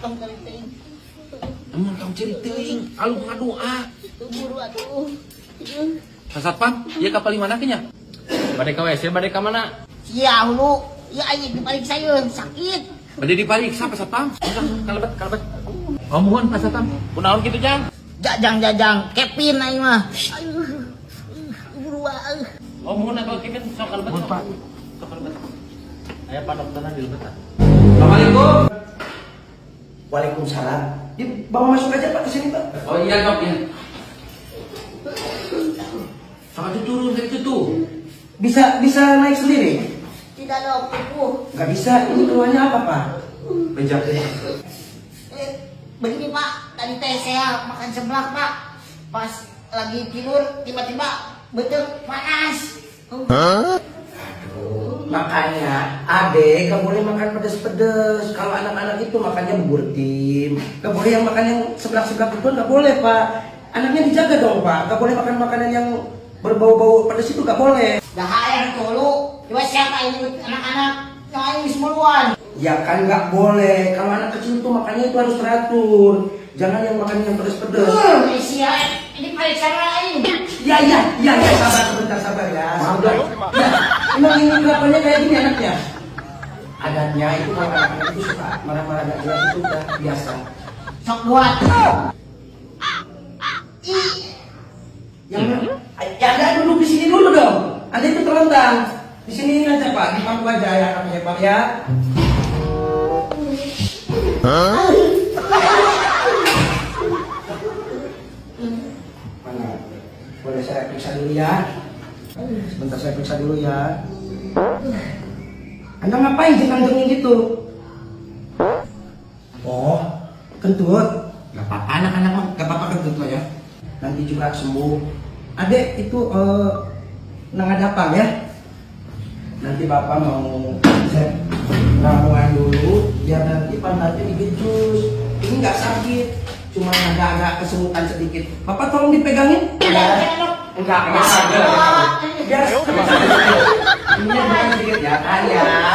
Kamu ceritain. Emang kamu ceritain, kalau nggak doa. Buru atuh. Pak Satpam, ya kapal mana kenya? Badai ke WC, badai ke mana? Iya hulu. Ya ayo dibalik saya sakit. Badai diperiksa Pak Satpam. Kalebet, kalebet. Oh mohon Pak Satpam, kunaon gitu jang? Jajang, Kevin aing mah. Aduh. Buru Oh mohon atau Kevin, sok kalebet. Mohon Pak. Sok kalebet. Aya Pak dokterna di lebet. Assalamualaikum. Waalaikumsalam. Bawa masuk aja Pak ke sini Pak. Oh iya dok ya. Sangat turun dari itu. Bisa naik sendiri? Tidak ada kuku. Nggak bisa. Ini keluarnya apa Pak? Meja. Begini Pak, tadi teh saya makan seblak Pak. Pas lagi tidur tiba-tiba betul panas. Makanya adek gak boleh makan pedes-pedes. Kalau anak-anak itu makannya bubur tim. Gak boleh yang makan yang seblak-seblak itu gak boleh Pak. Anaknya dijaga dong Pak. Gak boleh makan makanan yang berbau-bau pedes itu gak boleh. Dah air dulu. Coba siapa ini anak-anak yang semuluan. Ya kan gak boleh. Kalau anak kecil itu makannya itu harus teratur. Jangan yang makan yang pedes-pedes. Sia, ini paling lain. Ya, sabar sebentar, sabar ya. Maaf dok. Ya, emang ini kelakuannya kayak gini anaknya. Adatnya itu kalau anak-anak itu suka marah-marah gak jelas itu udah biasa. Sok buat. Ya Anda duduk di sini dulu dong. Anda itu terlentang. Di sini aja Pak, di pangku aja ya namanya Pak ya. Mana? Boleh saya periksa dulu ya? Sebentar saya periksa dulu ya. Anda ngapain jengkang-jengking gitu? Oh, kentut. Gak apa-apa anak-anak mah, gak apa-apa kentut lah ya. Nanti juga sembuh. Adek itu nangadapang ya. Nanti bapak mau saya ramuan dulu biar nanti pantatnya digejus. Ini nggak sakit, cuma agak-agak kesemutan sedikit. Bapak tolong dipegangin. Enggak ada. Biar ini sedikit ya kan ya.